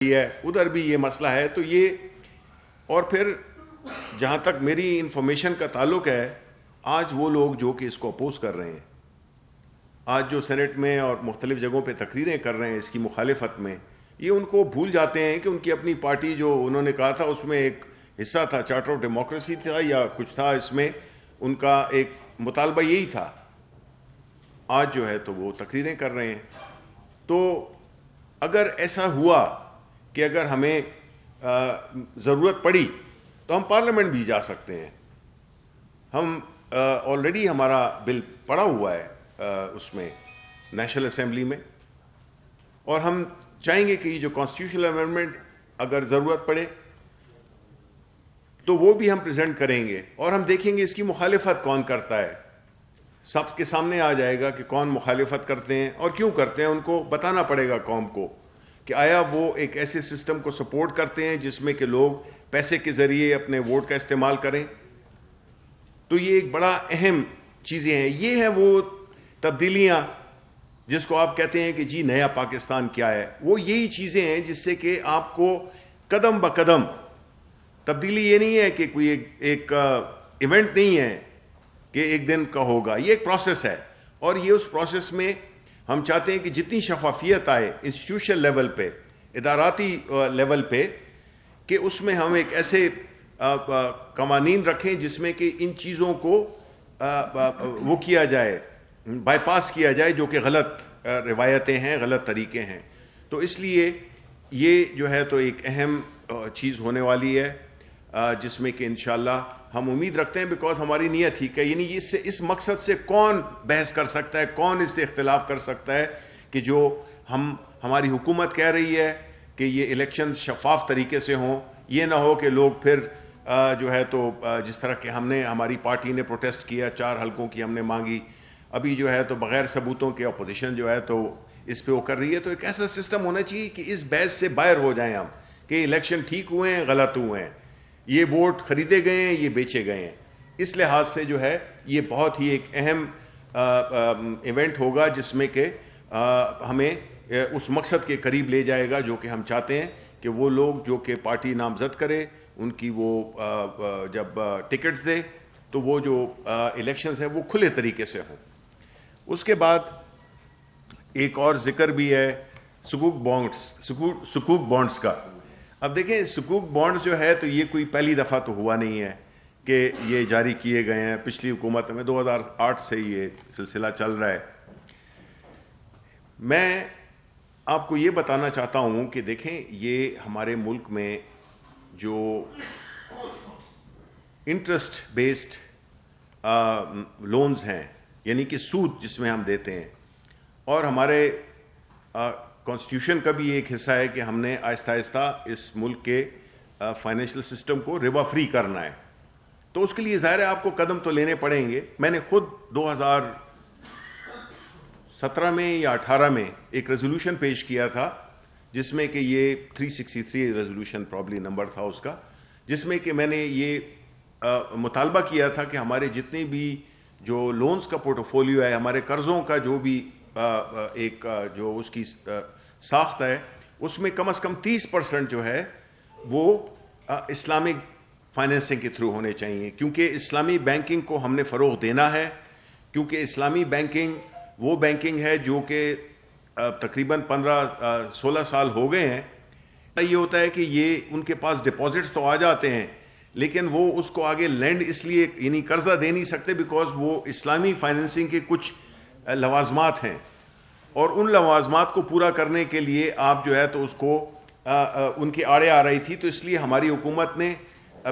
ہے، ادھر بھی یہ مسئلہ ہے. تو یہ اور پھر جہاں تک میری انفارمیشن کا تعلق ہے، آج وہ لوگ جو کہ اس کو اپوز کر رہے ہیں، آج جو سینٹ میں اور مختلف جگہوں پہ تقریریں کر رہے ہیں اس کی مخالفت میں، یہ ان کو بھول جاتے ہیں کہ ان کی اپنی پارٹی جو انہوں نے کہا تھا اس میں ایک حصہ تھا چارٹر آف ڈیموکریسی تھا یا کچھ تھا، اس میں ان کا ایک مطالبہ یہی تھا. آج جو ہے تو وہ تقریریں کر رہے ہیں. تو اگر ایسا ہوا کہ اگر ہمیں ضرورت پڑی تو ہم پارلیمنٹ بھی جا سکتے ہیں. ہم آلریڈی ہمارا بل پڑا ہوا ہے اس میں نیشنل اسمبلی میں، اور ہم چاہیں گے کہ یہ جو کانسٹیٹیوشنل امینڈمنٹ اگر ضرورت پڑے تو وہ بھی ہم پریزنٹ کریں گے، اور ہم دیکھیں گے اس کی مخالفت کون کرتا ہے. سب کے سامنے آ جائے گا کہ کون مخالفت کرتے ہیں اور کیوں کرتے ہیں. ان کو بتانا پڑے گا قوم کو کہ آیا وہ ایک ایسے سسٹم کو سپورٹ کرتے ہیں جس میں کہ لوگ پیسے کے ذریعے اپنے ووٹ کا استعمال کریں. تو یہ ایک بڑا اہم چیزیں ہیں. یہ ہے وہ تبدیلیاں جس کو آپ کہتے ہیں کہ جی نیا پاکستان کیا ہے. وہ یہی چیزیں ہیں جس سے کہ آپ کو قدم بقدم تبدیلی، یہ نہیں ہے کہ کوئی ایک ایونٹ نہیں ہے کہ ایک دن کا ہوگا، یہ ایک پروسیس ہے. اور یہ اس پروسیس میں ہم چاہتے ہیں کہ جتنی شفافیت آئے انسٹیٹیوشن لیول پہ، اداراتی لیول پہ، کہ اس میں ہم ایک ایسے قوانین رکھیں جس میں کہ ان چیزوں کو وہ کیا جائے، بائی پاس کیا جائے، جو کہ غلط روایتیں ہیں، غلط طریقے ہیں. تو اس لیے یہ جو ہے تو ایک اہم چیز ہونے والی ہے جس میں کہ انشاءاللہ ہم امید رکھتے ہیں، بیکاز ہماری نیت ٹھیک ہے. یعنی اس مقصد سے کون بحث کر سکتا ہے، کون اس سے اختلاف کر سکتا ہے کہ جو ہماری حکومت کہہ رہی ہے کہ یہ الیکشن شفاف طریقے سے ہوں. یہ نہ ہو کہ لوگ پھر جو ہے تو جس طرح کہ ہماری پارٹی نے پروٹیسٹ کیا، 4 حلقوں کی ہم نے مانگی، ابھی جو ہے تو بغیر ثبوتوں کے اپوزیشن جو ہے تو اس پہ وہ کر رہی ہے. تو ایک ایسا سسٹم ہونا چاہیے کہ اس بحث سے باہر ہو جائیں ہم کہ الیکشن ٹھیک ہوئے ہیں، غلط ہوئے ہیں، یہ ووٹ خریدے گئے ہیں، یہ بیچے گئے ہیں. اس لحاظ سے جو ہے یہ بہت ہی ایک اہم ایونٹ ہوگا جس میں کہ ہمیں اس مقصد کے قریب لے جائے گا جو کہ ہم چاہتے ہیں کہ وہ لوگ جو کہ پارٹی نامزد کرے ان کی وہ جب ٹکٹس دے تو وہ جو الیکشنز ہیں وہ کھلے طریقے سے ہوں. اس کے بعد ایک اور ذکر بھی ہے سکوک بانڈز کا. اب دیکھیں سکوک بانڈز جو ہے تو یہ کوئی پہلی دفعہ تو ہوا نہیں ہے کہ یہ جاری کیے گئے ہیں. پچھلی حکومت میں 2008 سے یہ سلسلہ چل رہا ہے. میں آپ کو یہ بتانا چاہتا ہوں کہ دیکھیں یہ ہمارے ملک میں جو انٹرسٹ بیسڈ لونز ہیں، یعنی کہ سود جس میں ہم دیتے ہیں، اور ہمارے کانسٹیٹیوشن کا بھی ایک حصہ ہے کہ ہم نے آہستہ آہستہ اس ملک کے فائنینشیل سسٹم کو ربا فری کرنا ہے. تو اس کے لیے ظاہر ہے آپ کو قدم تو لینے پڑیں گے. میں نے خود 2017 میں یا 18 میں ایک ریزولوشن پیش کیا تھا جس میں کہ یہ 363 ریزولوشن پرابلی نمبر تھا اس کا، جس میں کہ میں نے یہ مطالبہ کیا تھا کہ ہمارے جتنے بھی جو لونز کا پورٹ فولیو ہے، ہمارے قرضوں کا جو بھی ایک جو اس کی ساخت ہے، اس میں کم از کم 30% جو ہے وہ اسلامک فائنینسنگ کے تھرو ہونے چاہیے. کیونکہ اسلامی بینکنگ کو ہم نے فروغ دینا ہے، کیونکہ اسلامی بینکنگ وہ بینکنگ ہے جو کہ تقریباً 15-16 سال ہو گئے ہیں. یہ ہوتا ہے کہ یہ ان کے پاس ڈپازٹس تو آ جاتے ہیں لیکن وہ اس کو آگے لینڈ اس لیے یعنی قرضہ دے نہیں سکتے بیکاز وہ اسلامی فائنینسنگ کے کچھ لوازمات ہیں، اور ان لوازمات کو پورا کرنے کے لیے آپ جو ہے تو اس کو ان کی آڑے آ رہی تھی. تو اس لیے ہماری حکومت نے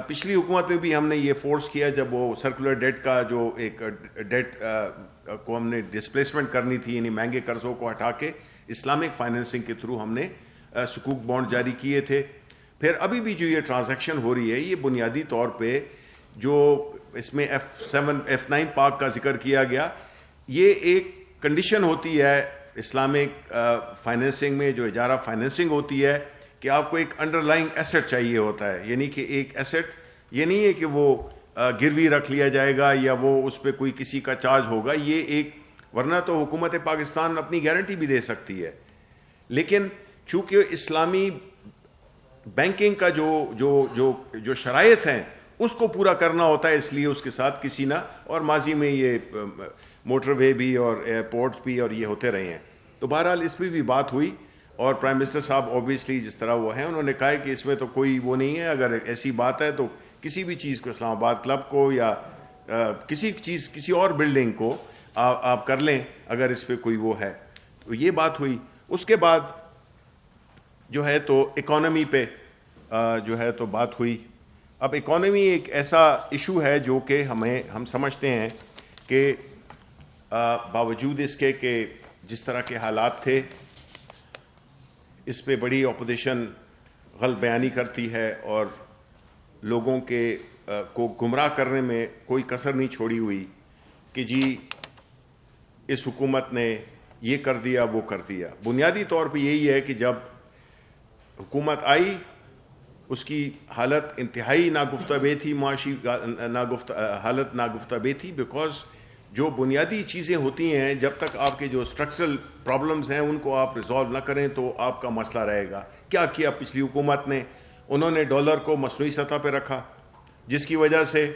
پچھلی حکومت میں بھی ہم نے یہ فورس کیا جب وہ سرکولر ڈیٹ کا جو ایک ڈیٹ کو ہم نے ڈسپلیسمنٹ کرنی تھی، یعنی مہنگے قرضوں کو ہٹا کے اسلامک فائنینسنگ کے تھرو ہم نے سکوک بانڈ جاری کیے تھے. پھر ابھی بھی جو یہ ٹرانزیکشن ہو رہی ہے یہ بنیادی طور پہ جو اس میں F9 پاک کا ذکر کیا گیا، یہ ایک کنڈیشن ہوتی ہے اسلامک فائنینسنگ میں، جو اجارہ فائنینسنگ ہوتی ہے، کہ آپ کو ایک انڈر لائنگ ایسٹ چاہیے ہوتا ہے. یعنی کہ ایک ایسٹ یہ نہیں ہے کہ وہ گروی رکھ لیا جائے گا یا وہ اس پہ کوئی کسی کا چارج ہوگا. یہ ایک ورنہ تو حکومت پاکستان اپنی گارنٹی بھی دے سکتی ہے، لیکن چونکہ اسلامی بینکنگ کا جو شرائط ہیں اس کو پورا کرنا ہوتا ہے، اس لیے اس کے ساتھ کسی نہ، اور ماضی میں یہ موٹر وے بھی اور ایئرپورٹس بھی اور یہ ہوتے رہے ہیں. تو بہرحال اس پہ بھی بات ہوئی، اور پرائم منسٹر صاحب اوبیسلی جس طرح وہ ہیں انہوں نے کہا کہ اس میں تو کوئی وہ نہیں ہے، اگر ایسی بات ہے تو کسی بھی چیز کو، اسلام آباد کلب کو یا کسی اور بلڈنگ کو آپ کر لیں اگر اس پہ کوئی وہ ہے. تو یہ بات ہوئی. اس کے بعد جو ہے تو اکانومی پہ جو ہے تو بات ہوئی. اب اکانومی ایک ایسا ایشو ہے جو کہ ہم سمجھتے ہیں کہ باوجود اس کے کہ جس طرح کے حالات تھے اس پہ بڑی اپوزیشن غلط بیانی کرتی ہے اور لوگوں کو گمراہ کرنے میں کوئی کسر نہیں چھوڑی ہوئی کہ جی اس حکومت نے یہ کر دیا وہ کر دیا. بنیادی طور پہ یہی ہے کہ جب حکومت آئی اس کی حالت انتہائی ناگفتہ بے تھی، معاشی حالت ناگفتہ بے تھی، بیکاز جو بنیادی چیزیں ہوتی ہیں جب تک آپ کے جو اسٹرکچرل پرابلمز ہیں ان کو آپ ریزالو نہ کریں تو آپ کا مسئلہ رہے گا. کیا کیا پچھلی حکومت نے؟ انہوں نے ڈالر کو مصنوعی سطح پہ رکھا، جس کی وجہ سے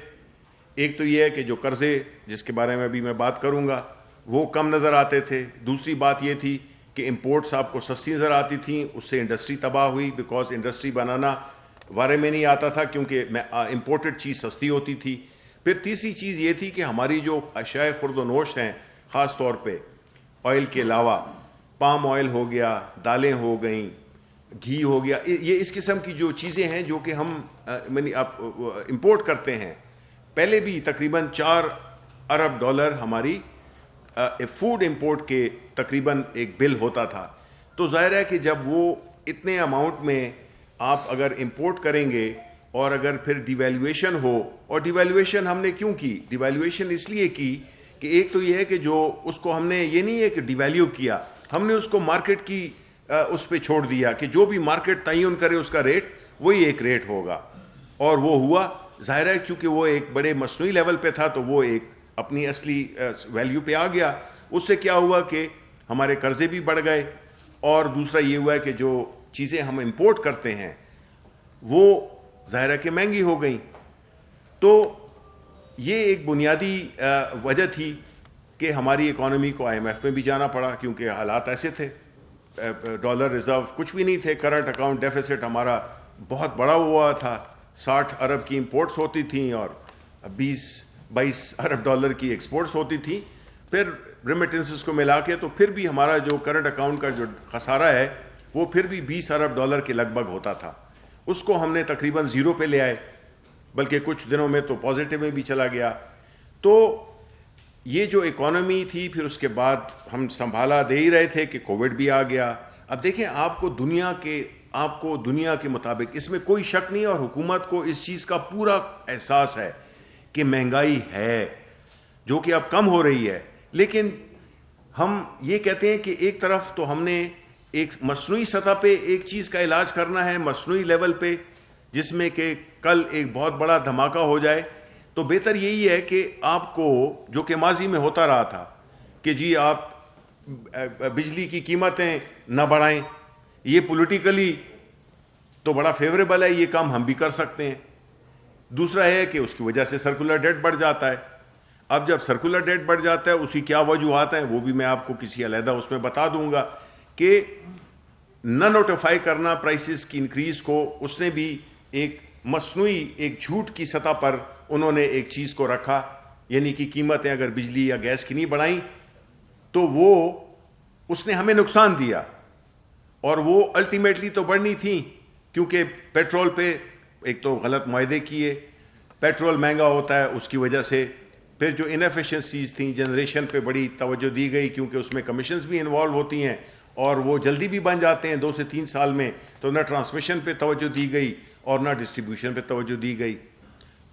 ایک تو یہ ہے کہ جو قرضے جس کے بارے میں ابھی میں بات کروں گا وہ کم نظر آتے تھے. دوسری بات یہ تھی کہ امپورٹس آپ کو سستی نظر آتی تھیں، اس سے انڈسٹری تباہ ہوئی، بیکاز انڈسٹری بنانا بارے میں نہیں آتا تھا کیونکہ امپورٹڈ چیز سستی ہوتی تھی. پھر تیسری چیز یہ تھی کہ ہماری جو اشیاء خورد و نوش ہیں، خاص طور پہ آئل کے علاوہ پام آئل ہو گیا، دالیں ہو گئیں، گھی ہو گیا، یہ اس قسم کی جو چیزیں ہیں جو کہ ہم امپورٹ کرتے ہیں. پہلے بھی تقریباً $4 ارب ہماری فوڈ امپورٹ کے تقریباً ایک بل ہوتا تھا. تو ظاہر ہے کہ جب وہ اتنے اماؤنٹ میں آپ اگر امپورٹ کریں گے اور اگر پھر ڈیویلیویشن ہو، اور ڈیویلیویشن ہم نے کیوں کی؟ ڈیویلیویشن اس لیے کی کہ ایک تو یہ ہے کہ جو اس کو ہم نے یہ نہیں ہے کہ ڈیویلیو کیا، ہم نے اس کو مارکیٹ کی اس پہ چھوڑ دیا کہ جو بھی مارکیٹ تعین کرے اس کا ریٹ وہی ایک ریٹ ہوگا، اور وہ ہوا. ظاہر ہے چونکہ وہ ایک بڑے مصنوعی لیول پہ تھا تو وہ ایک اپنی اصلی ویلیو پہ آ گیا. اس سے کیا ہوا کہ ہمارے قرضے بھی بڑھ گئے، اور دوسرا یہ ہوا ہے کہ جو چیزیں ہم امپورٹ کرتے ہیں وہ ظاہر ہے کہ مہنگی ہو گئیں. تو یہ ایک بنیادی وجہ تھی کہ ہماری اکانومی کو IMF میں بھی جانا پڑا کیونکہ حالات ایسے تھے. ڈالر ریزرو کچھ بھی نہیں تھے، کرنٹ اکاؤنٹ ڈیفیسٹ ہمارا بہت بڑا ہوا تھا، 60 ارب کی امپورٹس ہوتی تھیں اور 22 ارب کی ایکسپورٹس ہوتی تھیں. پھر ریمیٹنسز کو ملا کے تو پھر بھی ہمارا جو کرنٹ اکاؤنٹ کا جو خسارہ ہے وہ پھر بھی 20 ارب کے لگ بھگ ہوتا تھا. اس کو ہم نے تقریباً زیرو پہ لے آئے، بلکہ کچھ دنوں میں تو پازیٹیو میں بھی چلا گیا. تو یہ جو اکانومی تھی، پھر اس کے بعد ہم سنبھالا دے ہی رہے تھے کہ کووڈ بھی آ گیا. اب دیکھیں آپ کو دنیا کے مطابق اس میں کوئی شک نہیں، اور حکومت کو اس چیز کا پورا احساس ہے کہ مہنگائی ہے جو کہ اب کم ہو رہی ہے. لیکن ہم یہ کہتے ہیں کہ ایک طرف تو ہم نے ایک مصنوعی سطح پہ ایک چیز کا علاج کرنا ہے، مصنوعی لیول پہ، جس میں کہ کل ایک بہت بڑا دھماکہ ہو جائے. تو بہتر یہی ہے کہ آپ کو، جو کہ ماضی میں ہوتا رہا تھا کہ جی آپ بجلی کی قیمتیں نہ بڑھائیں، یہ پولیٹیکلی تو بڑا فیوریبل ہے، یہ کام ہم بھی کر سکتے ہیں. دوسرا ہے کہ اس کی وجہ سے سرکولر ڈیٹ بڑھ جاتا ہے. اب جب سرکولر ڈیٹ بڑھ جاتا ہے اسی کیا وجوہات ہیں وہ بھی میں آپ کو کسی علیحدہ اس میں بتا دوں گا. کہ نہ نوٹیفائی کرنا پرائسز کی انکریز کو، اس نے بھی ایک مصنوعی ایک جھوٹ کی سطح پر انہوں نے ایک چیز کو رکھا، یعنی کہ قیمتیں اگر بجلی یا گیس کی نہیں بڑھائیں تو اس نے ہمیں نقصان دیا، اور وہ الٹیمیٹلی تو بڑھنی تھیں کیونکہ پیٹرول پہ ایک تو غلط معاہدے کیے، پیٹرول مہنگا ہوتا ہے اس کی وجہ سے. پھر جو انیفیشنسیز تھیں جنریشن پہ بڑی توجہ دی گئی کیونکہ اس میں کمیشنز بھی انوالو ہوتی ہیں اور وہ جلدی بھی بن جاتے ہیں 2 سے 3 سال میں. تو نہ ٹرانسمیشن پہ توجہ دی گئی اور نہ ڈسٹریبیوشن پہ توجہ دی گئی.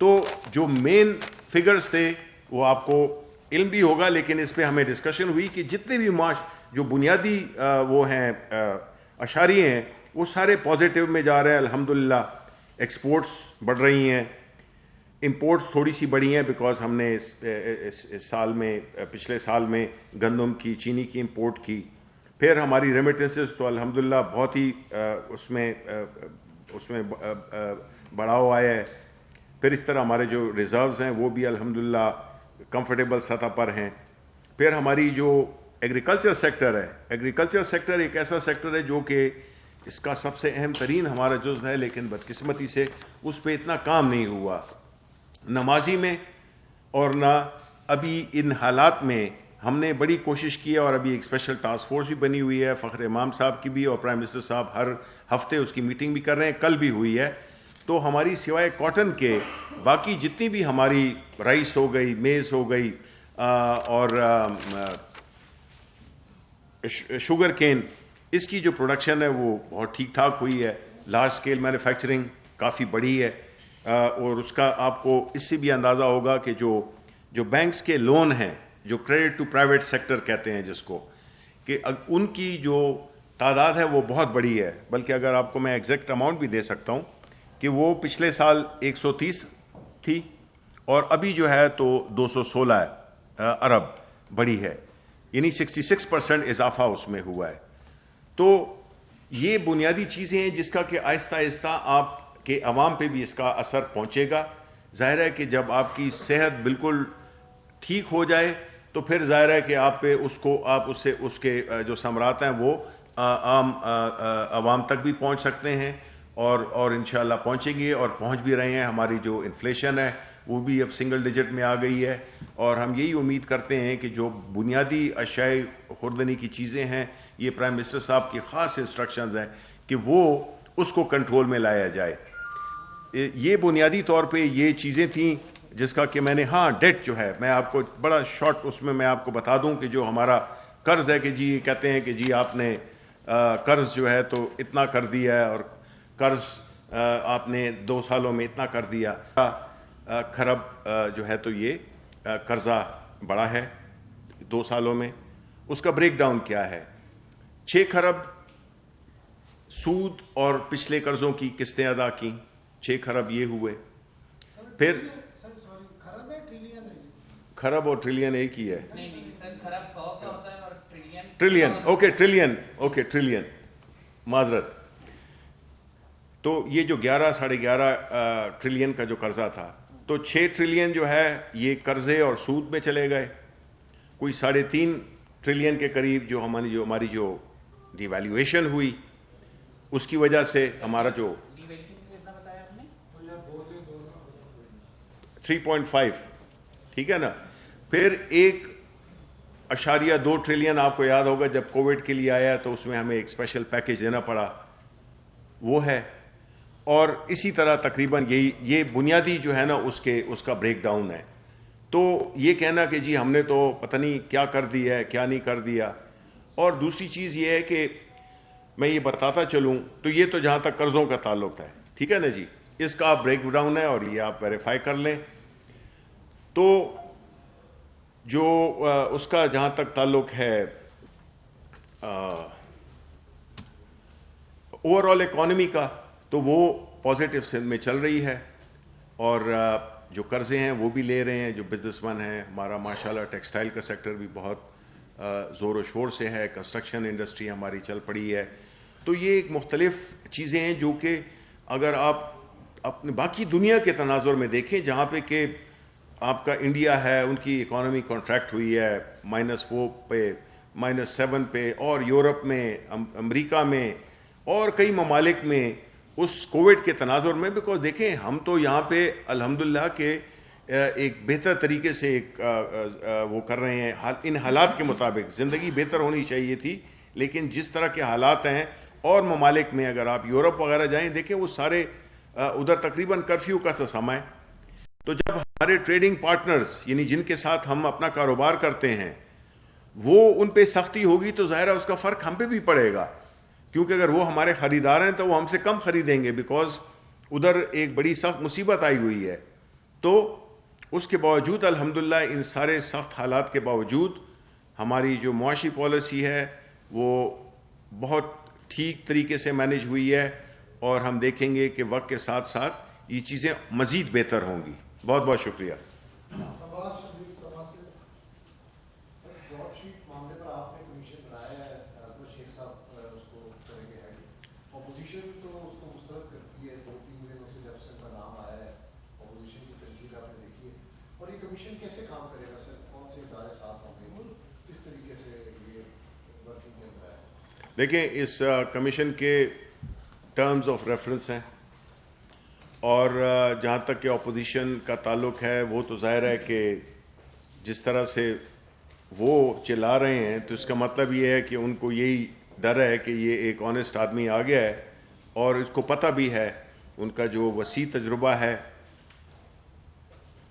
تو جو مین فگرز تھے وہ آپ کو علم بھی ہوگا، لیکن اس پہ ہمیں ڈسکشن ہوئی کہ جتنے بھی جو بنیادی وہ ہیں اشاریے ہیں وہ سارے پازیٹیو میں جا رہے ہیں الحمدللہ. ایکسپورٹس بڑھ رہی ہیں، امپورٹس تھوڑی سی بڑھی ہیں بیکاز ہم نے اس سال میں، پچھلے سال میں گندم کی، چینی کی امپورٹ کی. پھر ہماری ریمیٹنسز تو الحمدللہ بہت ہی اس میں اس میں بڑھاؤ آیا ہے. پھر اس طرح ہمارے جو ریزروز ہیں وہ بھی الحمدللہ کمفرٹیبل سطح پر ہیں. پھر ہماری جو ایگریکلچر سیکٹر ہے، ایگریکلچر سیکٹر ایک ایسا سیکٹر ہے جو کہ اس کا سب سے اہم ترین ہمارا جزو ہے، لیکن بدقسمتی سے اس پہ اتنا کام نہیں ہوا نہ ماضی میں اور نہ ابھی ان حالات میں. ہم نے بڑی کوشش کی ہے اور ابھی ایک اسپیشل ٹاسک فورس بھی بنی ہوئی ہے، فخر امام صاحب کی بھی، اور پرائم منسٹر صاحب ہر ہفتے اس کی میٹنگ بھی کر رہے ہیں، کل بھی ہوئی ہے. تو ہماری سوائے کاٹن کے باقی جتنی بھی ہماری رائس ہو گئی، میز ہو گئی اور شوگر کین، اس کی جو پروڈکشن ہے وہ بہت ٹھیک ٹھاک ہوئی ہے. لارج اسکیل مینوفیکچرنگ کافی بڑی ہے اور اس کا آپ کو اس سے بھی اندازہ ہوگا کہ جو بینکس کے لون ہیں، جو کریڈٹ ٹو پرائیویٹ سیکٹر کہتے ہیں جس کو، کہ ان کی جو تعداد ہے وہ بہت بڑی ہے. بلکہ اگر آپ کو میں ایگزیکٹ اماؤنٹ بھی دے سکتا ہوں کہ وہ پچھلے سال 130 تھی اور ابھی جو ہے تو 216 ارب بڑی ہے، یعنی 66% اضافہ اس میں ہوا ہے. تو یہ بنیادی چیزیں ہیں جس کا کہ آہستہ آہستہ آپ کے عوام پہ بھی اس کا اثر پہنچے گا. ظاہر ہے کہ جب آپ کی صحت بالکل ٹھیک ہو جائے تو پھر ظاہر ہے کہ آپ پہ آپ اس کے جو ثمرات ہیں وہ عام عوام تک بھی پہنچ سکتے ہیں اور انشاءاللہ پہنچیں گے اور پہنچ بھی رہے ہیں. ہماری جو انفلیشن ہے وہ بھی اب سنگل ڈیجٹ میں آ گئی ہے اور ہم یہی امید کرتے ہیں کہ جو بنیادی اشیاء خوردنی کی چیزیں ہیں، یہ پرائم منسٹر صاحب کی خاص انسٹرکشنز ہیں کہ وہ اس کو کنٹرول میں لایا جائے. یہ بنیادی طور پہ یہ چیزیں تھیں جس کا کہ میں نے ڈیٹ جو ہے، میں آپ کو بڑا شارٹ اس میں آپ کو بتا دوں کہ جو ہمارا قرض ہے کہ جی کہتے ہیں کہ جی آپ نے قرض جو ہے تو اتنا کر دیا ہے اور قرض آپ نے 2 سالوں میں اتنا کر دیا. کھرب جو ہے تو یہ قرضہ بڑا ہے 2 سالوں میں. اس کا بریک ڈاؤن کیا ہے؟ 6 کھرب سود اور پچھلے قرضوں کی قسطیں ادا کی، 6 کھرب یہ ہوئے. پھر کھرب اور ٹریلین ایک ہی ہے. ٹریلین معذرت. تو یہ جو 11-11.5 ٹریلین کا جو قرضہ تھا، تو 6 ٹریلین جو ہے یہ قرضے اور سود میں چلے گئے. کوئی 3.5 ٹریلین کے قریب جو ہماری جو ڈی ویلیویشن ہوئی اس کی وجہ سے ہمارا جو 3.5 ٹھیک ہے نا. پھر 1.2 ٹریلین آپ کو یاد ہوگا جب کووڈ کے لیے آیا تو اس میں ہمیں ایک اسپیشل پیکیج دینا پڑا، وہ ہے. اور اسی طرح تقریباً یہ بنیادی جو ہے نا اس کا بریک ڈاؤن ہے. تو یہ کہنا کہ جی ہم نے تو پتہ نہیں کیا کر دیا ہے کیا نہیں کر دیا. اور دوسری چیز یہ ہے کہ میں یہ بتاتا چلوں تو یہ تو جہاں تک قرضوں کا تعلق ہے ٹھیک ہے نا جی، اس کا بریک ڈاؤن ہے اور یہ آپ ویریفائی کر لیں. تو جو اس کا جہاں تک تعلق ہے اوور آل اکانومی کا، تو وہ پازیٹیو سمت میں چل رہی ہے اور جو قرضے ہیں وہ بھی لے رہے ہیں جو بزنس مین ہیں. ہمارا ماشاءاللہ ٹیکسٹائل کا سیکٹر بھی بہت زور و شور سے ہے، کنسٹرکشن انڈسٹری ہماری چل پڑی ہے. تو یہ ایک مختلف چیزیں ہیں جو کہ اگر آپ اپنے باقی دنیا کے تناظر میں دیکھیں جہاں پہ کہ آپ کا انڈیا ہے ان کی اکانومی کنٹریکٹ ہوئی ہے -4 پہ -7 پہ، اور یورپ میں، امریکہ میں اور کئی ممالک میں اس کووڈ کے تناظر میں. بیکاز دیکھیں ہم تو یہاں پہ الحمدللہ کہ ایک بہتر طریقے سے وہ کر رہے ہیں ان حالات کے مطابق. زندگی بہتر ہونی چاہیے تھی لیکن جس طرح کے حالات ہیں اور ممالک میں، اگر آپ یورپ وغیرہ جائیں دیکھیں وہ سارے ادھر تقریباً کرفیو کا سمے ہے. تو جب ہمارے ٹریڈنگ پارٹنرز یعنی جن کے ساتھ ہم اپنا کاروبار کرتے ہیں وہ ان پہ سختی ہوگی تو ظاہر ہے اس کا فرق ہم پہ بھی پڑے گا، کیونکہ اگر وہ ہمارے خریدار ہیں تو وہ ہم سے کم خریدیں گے بیکاز ادھر ایک بڑی سخت مصیبت آئی ہوئی ہے. تو اس کے باوجود الحمدللہ ان سارے سخت حالات کے باوجود ہماری جو معاشی پالیسی ہے وہ بہت ٹھیک طریقے سے مینیج ہوئی ہے اور ہم دیکھیں گے کہ وقت کے ساتھ ساتھ یہ چیزیں مزید بہتر ہوں گی. بہت بہت شکریہ. دیکھیں اس کمیشن کے ٹرمز آف ریفرنس ہیں، اور جہاں تک کہ اپوزیشن کا تعلق ہے وہ تو ظاہر ہے کہ جس طرح سے وہ چلا رہے ہیں تو اس کا مطلب یہ ہے کہ ان کو یہی ڈر ہے کہ یہ ایک آنیسٹ آدمی آ گیا ہے، اور اس کو پتہ بھی ہے، ان کا جو وسیع تجربہ ہے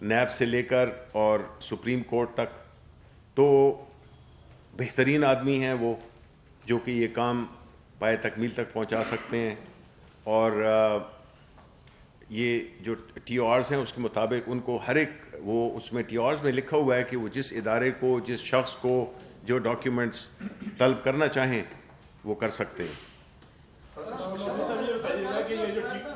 نیب سے لے کر اور سپریم کورٹ تک، تو بہترین آدمی ہیں وہ، جو کہ یہ کام پائے تکمیل تک پہنچا سکتے ہیں. اور یہ جو ٹی او آرز ہیں اس کے مطابق ان کو ہر ایک، وہ اس میں ٹی او آرز میں لکھا ہوا ہے کہ وہ جس ادارے کو، جس شخص کو جو ڈاکیومنٹس طلب کرنا چاہیں وہ کر سکتے ہیں.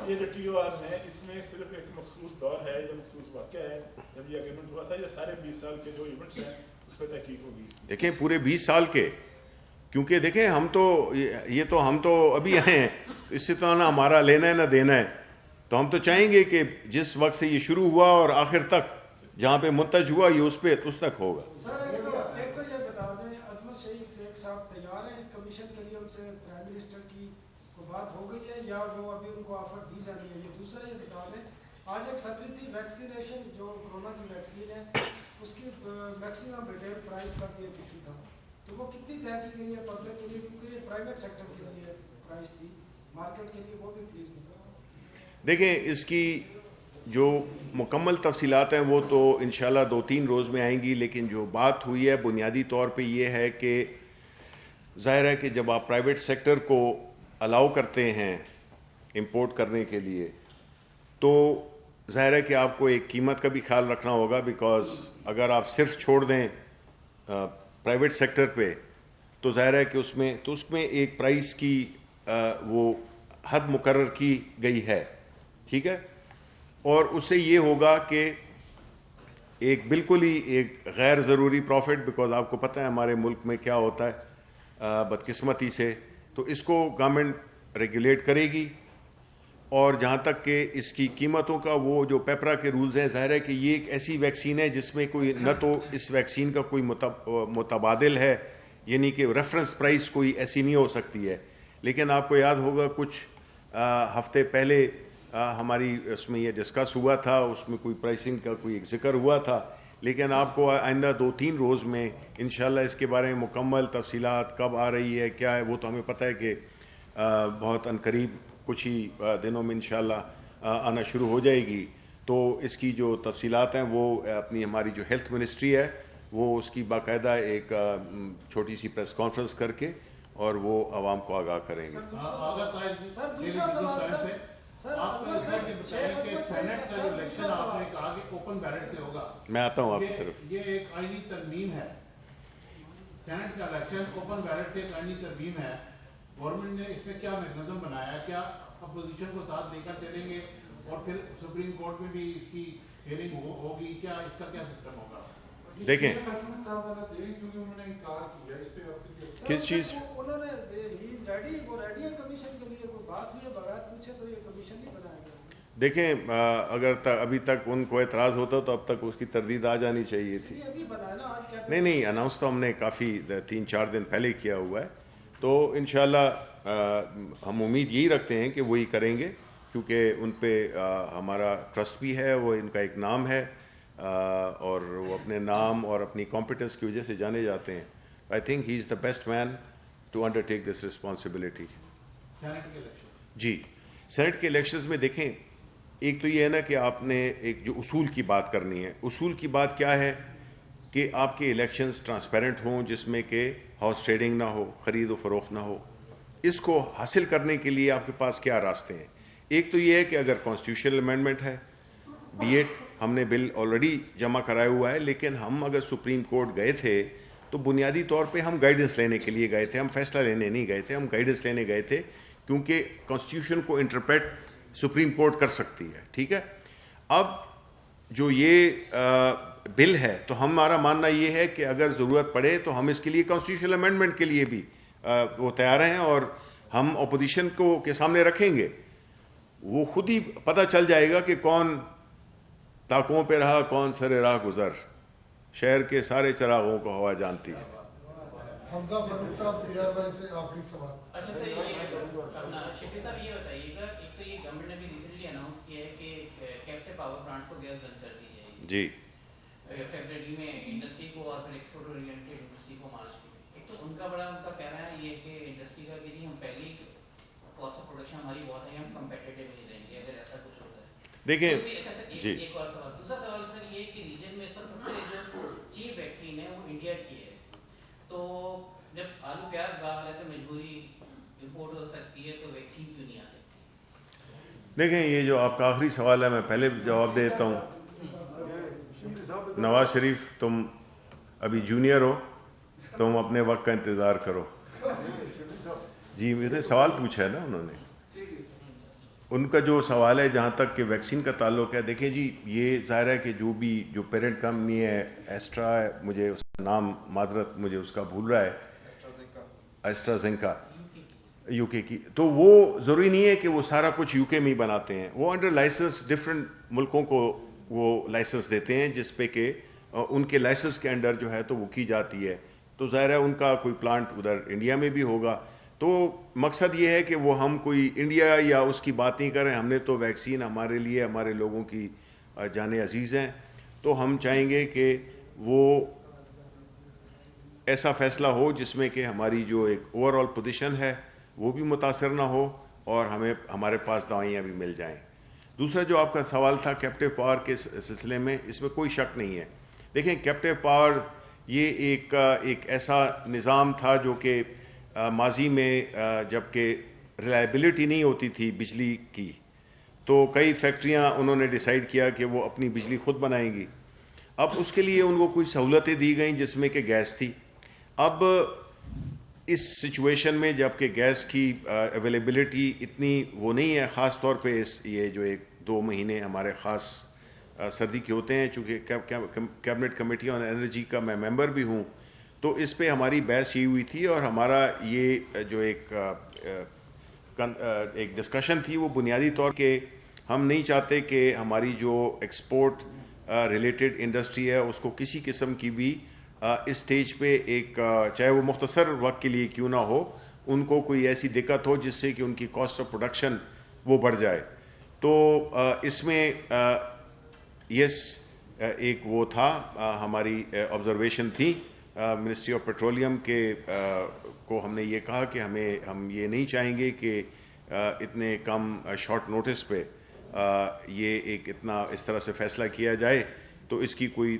یہ جو ٹی او آرز ہیں اس میں صرف ایک مخصوص دور ہے یا مخصوص واقعہ ہے جب یہ اگریمنٹ ہوا تھا، یا سارے 20 سال کے جو ایونٹس ہیں اس پہ تحقیق ہوگی؟ دیکھیں پورے 20 سال کے، کیونکہ دیکھیں ہم تو ابھی آئے ہیں، اس سے تو نہ ہمارا لینا ہے نہ دینا ہے، تو ہم تو چاہیں گے کہ جس وقت سے یہ شروع ہوا اور آخر تک جہاں پہ منتج ہوا یہ اس تک ہوگا. ایک تو یہ بتا دیں عظمت شیخ صاحب تیار ہیں اس کمیشن کے لیے؟ ان سے پرائم منسٹر کی کوئی بات ہو گئی ہے یا وہ ابھی ان کو آفر دی جانی ہے؟ یہ دوسرا یہ بتا دیں آج ایک خبر تھی ویکسینیشن جو کورونا کی ویکسین ہے اس کی میکسیمم ریٹیل پرائس کا بھی ایک ایشو تھا، تو وہ کتنی طے کی گئی ہے پبلک کے لیے؟ کیونکہ یہ پرائیویٹ سیکٹر کے لیے پرائس تھی، مارکیٹ کے لیے وہ بھی پلیز بتا. دیکھیں اس کی جو مکمل تفصیلات ہیں وہ تو انشاءاللہ 2-3 روز میں آئیں گی، لیکن جو بات ہوئی ہے بنیادی طور پہ یہ ہے کہ ظاہر ہے کہ جب آپ پرائیویٹ سیکٹر کو الاؤ کرتے ہیں امپورٹ کرنے کے لیے تو ظاہر ہے کہ آپ کو ایک قیمت کا بھی خیال رکھنا ہوگا، بیکاز اگر آپ صرف چھوڑ دیں پرائیویٹ سیکٹر پہ تو ظاہر ہے کہ اس میں ایک پرائس کی وہ حد مقرر کی گئی ہے، ٹھیک ہے، اور اس سے یہ ہوگا کہ ایک بالکل ہی ایک غیر ضروری پروفٹ، بیکاز آپ کو پتہ ہے ہمارے ملک میں کیا ہوتا ہے بدقسمتی سے، تو اس کو گورنمنٹ ریگولیٹ کرے گی. اور جہاں تک کہ اس کی قیمتوں کا وہ جو پیپرا کے رولز ہیں، ظاہر ہے کہ یہ ایک ایسی ویکسین ہے جس میں کوئی نہ تو اس ویکسین کا کوئی متبادل ہے، یعنی کہ ریفرنس پرائس کوئی ایسی نہیں ہو سکتی ہے. لیکن آپ کو یاد ہوگا کچھ ہفتے پہلے ہماری اس میں یہ ڈسکس ہوا تھا، اس میں کوئی پرائسنگ کا کوئی ایک ذکر ہوا تھا، لیکن آپ کو آئندہ 2-3 روز میں انشاءاللہ اس کے بارے میں مکمل تفصیلات کب آ رہی ہے کیا ہے وہ تو ہمیں پتہ ہے کہ بہت عنقریب کچھ ہی دنوں میں انشاءاللہ آنا شروع ہو جائے گی. تو اس کی جو تفصیلات ہیں وہ اپنی ہماری جو ہیلتھ منسٹری ہے وہ اس کی باقاعدہ ایک چھوٹی سی پریس کانفرنس کر کے اور وہ عوام کو آگاہ کریں گے. سر دوسرا سوال سر میں آتا ہوں آپ کی طرف. یہ ایک آئینی ترمیم ہے، سینٹ کا الیکشن اوپن بیلٹ سے ایک آئینی ترمیم ہے. گورنمنٹ نے اس میں کیا میکنزم بنایا ہے؟ کیا اپوزیشن کو ساتھ لے کر چلیں گے اور پھر سپریم کورٹ میں بھی اس کی ہیئرنگ ہوگی؟ کیا اس کا کیا سسٹم ہوگا؟ دیکھیں کس چیز انہوں نے وہ ریڈی ہے کمیشن کے لیے، کوئی بات ہوئی ہے بغیر پوچھے تو یہ کمیشن نہیں بنائے گا. دیکھیں اگر ابھی تک ان کو اعتراض ہوتا تو اب تک اس کی تردید آ جانی چاہیے تھی. نہیں اناؤنس تو ہم نے کافی 3-4 دن پہلے کیا ہوا ہے، تو انشاءاللہ ہم امید یہی رکھتے ہیں کہ وہی کریں گے، کیونکہ ان پہ ہمارا ٹرسٹ بھی ہے، وہ ان کا ایک نام ہے اور وہ اپنے نام اور اپنی کمپیٹنس کی وجہ سے جانے جاتے ہیں. I think he is the best man to undertake this responsibility. جی سینٹ کے الیکشنز میں دیکھیں ایک تو یہ ہے نا کہ آپ نے ایک جو اصول کی بات کرنی ہے. اصول کی بات کیا ہے کہ آپ کے الیکشنز ٹرانسپیرنٹ ہوں، جس میں کہ ہاؤس ٹریڈنگ نہ ہو، خرید و فروخت نہ ہو. اس کو حاصل کرنے کے لیے آپ کے پاس کیا راستے ہیں؟ ایک تو یہ ہے کہ اگر کانسٹیٹیوشنل امینڈمنٹ ہے، B.Ed ہم نے بل آلریڈی جمع کرایا ہوا ہے، لیکن ہم اگر سپریم کورٹ گئے تھے تو بنیادی طور پہ ہم گائیڈنس لینے کے لیے گئے تھے، ہم فیصلہ لینے نہیں گئے تھے، ہم گائیڈنس لینے گئے تھے، کیونکہ کانسٹیٹیوشن کو انٹرپریٹ سپریم کورٹ کر سکتی ہے. ٹھیک ہے، اب جو یہ بل ہے تو ہمارا ماننا یہ ہے کہ اگر ضرورت پڑے تو ہم اس کے لیے کانسٹیٹیوشنل امینڈمنٹ کے لیے بھی وہ تیار ہیں، اور ہم اپوزیشن کو کے سامنے رکھیں گے. وہ خود ہی پتہ چل جائے گا کہ کون طاقوں پہ رہا، کون سر راہ گزر، شہر کے سارے چراغوں کو ہوا جانتی ہے. حمزہ فاروق صاحب ARY سے آخری سوال. اچھا سر، یہ اپنا شفیع صاحب یہ بتائیے گا، ایک تو یہ گورنمنٹ نے بھی ریسنٹلی اناؤنس کیا ہے کہ کیپٹیو پاور پلانٹس کو گیس بند کر دی جائے گی جی فیبرری میں انڈسٹری کو، اور پھر ایکسپورٹ اورینٹیڈ انڈسٹری کو مارچ کی. ایک تو ان کا بڑا ان کا کہنا ہے یہ کہ انڈسٹری کا کہ ہم پہلی کاسٹ آف پروڈکشن ہماری بہت ہے، ہم کمپیٹیٹیو نہیں رہیں گے اگر ایسا کچھ ہوتا ہے. دیکھیں جی ایک اور سوال، دوسرا سوال سر یہ کہ ریجن میں اس وقت سب سے جو چیپ ویکسین ہے وہ انڈیا کی ہے، تو جب آلو پیاز باحالت مجبوری امپورٹ ہو سکتی ہے تو ویکسین کیوں نہیں آ سکتی؟ دیکھیں یہ جو آپ کا آخری سوال ہے میں پہلے جواب دے دیتا ہوں. نواز شریف تم ابھی جونیئر ہو، تم اپنے وقت کا انتظار کرو. جی میں نے سوال پوچھا ہے نا انہوں نے، ان کا جو سوال ہے جہاں تک کہ ویکسین کا تعلق ہے، دیکھیں جی یہ ظاہر ہے کہ جو پیرنٹ کمپنی ہے ایسٹرا ہے، مجھے اس کا نام معذرت مجھے اس کا بھول رہا ہے، ایسٹرازینکا یو کے کی، تو وہ ضروری نہیں ہے کہ وہ سارا کچھ یو کے میں ہی بناتے ہیں، وہ انڈر لائسنس ڈفرینٹ ملکوں کو وہ لائسنس دیتے ہیں جس پہ کہ ان کے لائسنس کے انڈر جو ہے تو وہ کی جاتی ہے. تو ظاہر ہے ان کا کوئی پلانٹ ادھر انڈیا میں بھی ہوگا. تو مقصد یہ ہے کہ وہ ہم کوئی انڈیا یا اس کی بات نہیں کریں، ہم نے تو ویکسین ہمارے لیے ہمارے لوگوں کی جانیں عزیز ہیں، تو ہم چاہیں گے کہ وہ ایسا فیصلہ ہو جس میں کہ ہماری جو ایک اوور آل پوزیشن ہے وہ بھی متاثر نہ ہو اور ہمیں ہمارے پاس دوائیاں بھی مل جائیں. دوسرا جو آپ کا سوال تھا کیپٹیو پاور کے سلسلے میں، اس میں کوئی شک نہیں ہے. دیکھیں کیپٹیو پاور یہ ایک ایسا نظام تھا جو کہ ماضی میں جب کہ ریلائبلٹی نہیں ہوتی تھی بجلی کی، تو کئی فیکٹریاں انہوں نے ڈیسائیڈ کیا کہ وہ اپنی بجلی خود بنائیں گی. اب اس کے لیے ان کو کچھ سہولتیں دی گئیں جس میں کہ گیس تھی. اب اس سچویشن میں جب کہ گیس کی اویلیبلٹی اتنی وہ نہیں ہے، خاص طور پہ یہ جو 1-2 مہینے ہمارے خاص سردی کے ہوتے ہیں، چونکہ کیبنٹ کمیٹی آن انرجی کا میں ممبر بھی ہوں، تو اس پہ ہماری بحث یہی ہوئی تھی اور ہمارا یہ جو ایک ڈسکشن تھی وہ بنیادی طور کہ ہم نہیں چاہتے کہ ہماری جو ایکسپورٹ ریلیٹڈ انڈسٹری ہے اس کو کسی قسم کی بھی اس سٹیج پہ ایک چاہے وہ مختصر وقت کے لیے کیوں نہ ہو، ان کو کوئی ایسی دقت ہو جس سے کہ ان کی کاسٹ آف پروڈکشن وہ بڑھ جائے. تو اس میں یس ایک وہ تھا ہماری آبزرویشن تھی منسٹری آف پیٹرولیم کے کو ہم نے یہ کہا کہ ہم یہ نہیں چاہیں گے کہ اتنے کم شارٹ نوٹس پہ یہ ایک اتنا اس طرح سے فیصلہ کیا جائے، تو اس کی کوئی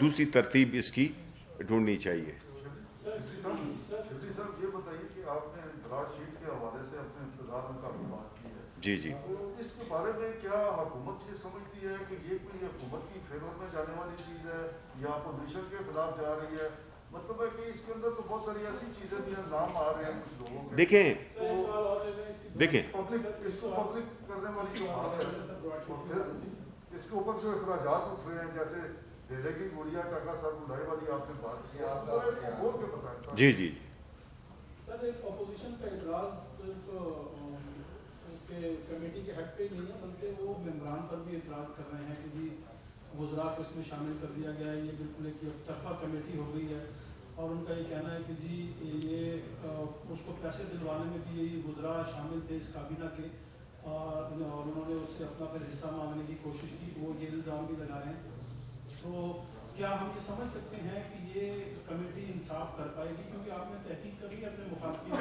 دوسری ترتیب اس کی ڈھونڈنی چاہیے. یہ بتائیے کہ آپ نے دراز شیٹ کے حوالے سے اپنے انتظار میں کافی بات کی ہے. جی جی. اس کے بارے میں کیا حکومت یہ سمجھتی ہے کہ یہ کوئی حکومت کی فیور میں جانے والی چیز ہے یا اپوزیشن کے خلاف جا رہی ہے؟ مطلب ہے کہ اس کے اندر تو بہت ساری ایسی چیزیں بھی ہیں، نام آ رہے ہیں کچھ لوگوں کے. دیکھیں اس کو پبلک کرنے والی جو بات ہے، اس کے اوپر جو اخراجات اٹھ رہے ہیں، جیسے ڈیلے کی گڑیا ٹاکا سر بلائے والی آپ نے بات کی، آپ کو بول کے بتائیں. جی جی. سر ایک اپوزیشن کا اعتراض صرف اس کے کمیٹی کے ہیڈ پہ نہیں ہے بلکہ وہ ممبران پر بھی اعتراض کر رہے ہیں کہ جی وزراء کو اس میں شامل کر دیا گیا ہے، یہ بالکل ایک طرفہ کمیٹی ہو گئی ہے. اور ان کا یہ کہنا ہے کہ جی یہ اس کو پیسے دلوانے میں بھی یہی وزراء شامل تھے اس کابینہ کے، اور انہوں نے اس سے اپنا پھر حصہ مانگنے کی کوشش کی، وہ یہ الزام بھی لگا رہے ہیں. تو کیا ہم یہ سمجھ سکتے ہیں کہ یہ کمیٹی انصاف کر پائے گی؟ کیونکہ آپ نے تحقیق کری اپنے مخالفین،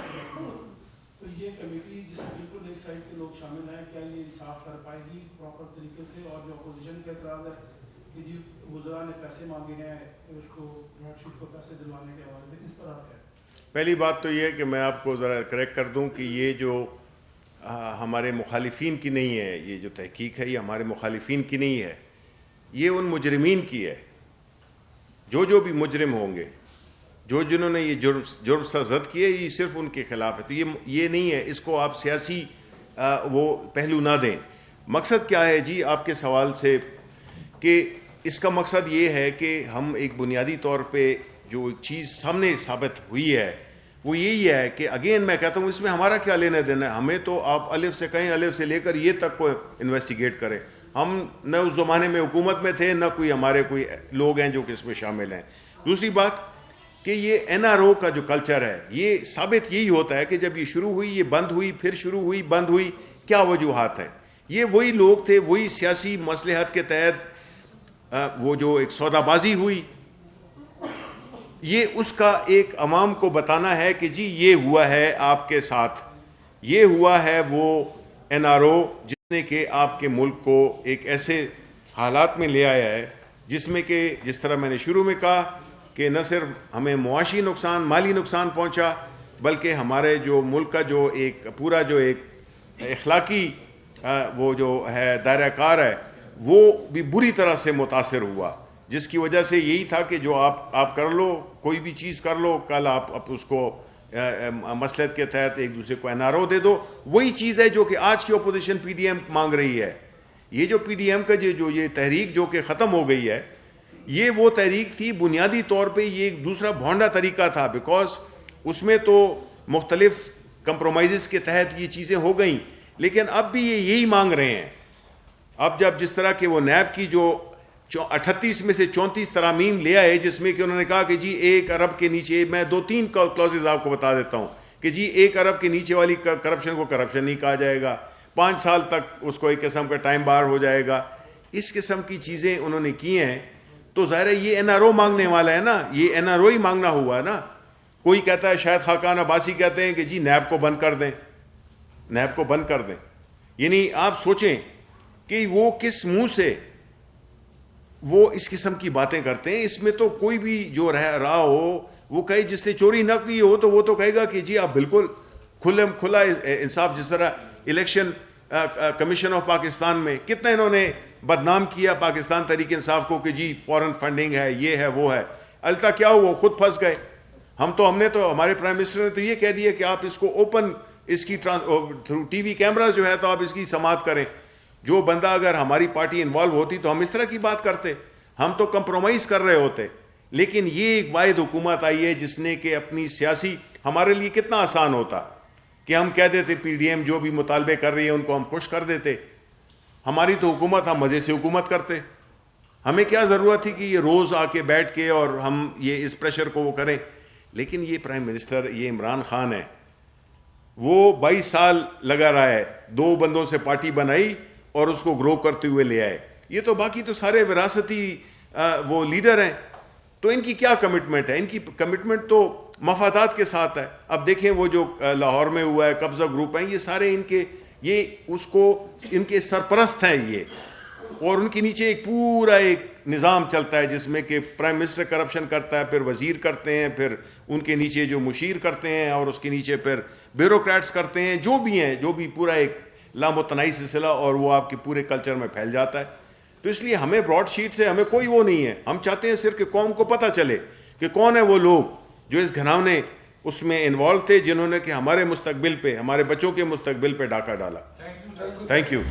تو یہ کمیٹی جس میں بالکل ایک سائڈ کے لوگ شامل ہیں، کیا یہ انصاف کر پائے گی پراپر طریقے سے؟ اور جو اپوزیشن کا اعتراض ہے کہ جی وزراء نے پیسے مانگے ہیں اس کو ریڈ شیٹ کو پیسے دلوانے کے حوالے سے، اس پر آپ کیا؟ پہلی بات تو یہ ہے کہ میں آپ کو ذرا کریکٹ کر دوں کہ یہ جو ہمارے مخالفین کی نہیں ہے، یہ جو تحقیق ہے یہ ہمارے مخالفین کی نہیں ہے، یہ ان مجرمین کی ہے. جو بھی مجرم ہوں گے، جنہوں نے یہ جرم سرزد کیے، یہ صرف ان کے خلاف ہے. تو یہ نہیں ہے، اس کو آپ سیاسی وہ پہلو نہ دیں. مقصد کیا ہے جی آپ کے سوال سے؟ کہ اس کا مقصد یہ ہے کہ ہم ایک بنیادی طور پہ جو ایک چیز سامنے ثابت ہوئی ہے وہ یہی ہے کہ اگین میں کہتا ہوں اس میں ہمارا کیا لینا دینا ہے؟ ہمیں تو آپ الف سے کہیں، الف سے لے کر یہ تک کو انویسٹیگیٹ کریں. ہم نہ اس زمانے میں حکومت میں تھے، نہ کوئی ہمارے کوئی لوگ ہیں جو کہ اس میں شامل ہیں. دوسری بات کہ یہ این آر او کا جو کلچر ہے یہ ثابت یہی ہوتا ہے کہ جب یہ شروع ہوئی یہ بند ہوئی، پھر شروع ہوئی بند ہوئی. کیا وجوہات ہیں؟ یہ وہی لوگ تھے، وہی سیاسی مصلحت کے تحت وہ جو ایک سودا بازی ہوئی، یہ اس کا ایک عوام کو بتانا ہے کہ جی یہ ہوا ہے آپ کے ساتھ، یہ ہوا ہے وہ این آر او جس نے کہ آپ کے ملک کو ایک ایسے حالات میں لے آیا ہے جس میں کہ جس طرح میں نے شروع میں کہا کہ نہ صرف ہمیں معاشی نقصان، مالی نقصان پہنچا، بلکہ ہمارے جو ملک کا جو ایک پورا جو ایک اخلاقی وہ جو ہے دائرہ کار ہے وہ بھی بری طرح سے متاثر ہوا، جس کی وجہ سے یہی تھا کہ جو آپ کر لو، کوئی بھی چیز کر لو، کل آپ اس کو مصلحت کے تحت ایک دوسرے کو این آر او دے دو. وہی چیز ہے جو کہ آج کی اپوزیشن پی ڈی ایم مانگ رہی ہے. یہ جو پی ڈی ایم کا جو یہ تحریک جو کہ ختم ہو گئی ہے، یہ وہ تحریک تھی بنیادی طور پہ یہ ایک دوسرا بھونڈا طریقہ تھا، بیکاز اس میں تو مختلف کمپرومائزز کے تحت یہ چیزیں ہو گئیں، لیکن اب بھی یہ یہی مانگ رہے ہیں. اب جب جس طرح کہ وہ نیب کی جو 38 میں سے 34 ترامیم لے آئے، جس میں کہ انہوں نے کہا کہ جی 1 ارب کے نیچے، میں 2-3 کلوزز آپ کو بتا دیتا ہوں کہ جی 1 ارب کے نیچے والی کرپشن کو کرپشن نہیں کہا جائے گا، 5 سال تک اس کو ایک قسم کا ٹائم بار ہو جائے گا. اس قسم کی چیزیں انہوں نے کی ہیں. تو ظاہر ہے یہ این آر او مانگنے والا ہے نا، یہ این آر او ہی مانگنا ہوا ہے نا. کوئی کہتا ہے، شاید خاقان عباسی کہتے ہیں کہ جی نیب کو بند کر دیں، نیب کو بند کر دیں. یعنی آپ سوچیں کہ وہ کس منہ سے وہ اس قسم کی باتیں کرتے ہیں. اس میں تو کوئی بھی جو رہا ہو وہ کہے جس نے چوری نہ کی ہو تو وہ تو کہے گا کہ جی آپ بالکل کھلا انصاف. جس طرح الیکشن کمیشن آف پاکستان میں کتنا انہوں نے بدنام کیا پاکستان تحریک انصاف کو کہ جی فورن فنڈنگ ہے، یہ ہے، وہ ہے. الٹا کیا ہوا؟ خود پھنس گئے. ہم نے تو ہمارے پرائم منسٹر نے تو یہ کہہ دیا کہ آپ اس کو اوپن، اس کی تھرو ٹی وی کیمراز جو ہے تو آپ اس کی سماعت کریں. جو بندہ اگر ہماری پارٹی انوالو ہوتی تو ہم اس طرح کی بات کرتے، ہم تو کمپرومائز کر رہے ہوتے. لیکن یہ ایک واحد حکومت آئی ہے جس نے کہ اپنی سیاسی، ہمارے لیے کتنا آسان ہوتا کہ ہم کہہ دیتے پی ڈی ایم جو بھی مطالبے کر رہی ہے ان کو ہم خوش کر دیتے. ہماری تو حکومت، ہم مزے سے حکومت کرتے. ہمیں کیا ضرورت تھی کہ یہ روز آ کے بیٹھ کے اور ہم یہ اس پریشر کو وہ کریں. لیکن یہ پرائم منسٹر، یہ عمران خان ہے، وہ 22 سال لگا رہا ہے، 2 بندوں سے پارٹی بنائی اور اس کو گرو کرتے ہوئے لے آئے. یہ تو باقی تو سارے وراثتی وہ لیڈر ہیں. تو ان کی کیا کمٹمنٹ ہے؟ ان کی کمٹمنٹ تو مفادات کے ساتھ ہے. اب دیکھیں وہ جو لاہور میں ہوا ہے، قبضہ گروپ ہیں، یہ سارے ان کے، یہ اس کو ان کے سرپرست ہیں یہ، اور ان کے نیچے ایک پورا ایک نظام چلتا ہے جس میں کہ پرائم منسٹر کرپشن کرتا ہے، پھر وزیر کرتے ہیں، پھر ان کے نیچے جو مشیر کرتے ہیں، اور اس کے نیچے پھر بیوروکریٹس کرتے ہیں، جو بھی ہیں، جو بھی پورا ایک لامتناہی سلسلہ، اور وہ آپ کے پورے کلچر میں پھیل جاتا ہے. تو اس لیے ہمیں براڈ شیٹ سے ہمیں کوئی وہ نہیں ہے. ہم چاہتے ہیں صرف کہ قوم کو پتہ چلے کہ کون ہے وہ لوگ جو اس گھناؤنے اس میں انوالو تھے، جنہوں نے کہ ہمارے مستقبل پہ، ہمارے بچوں کے مستقبل پہ ڈاکہ ڈالا. Thank you.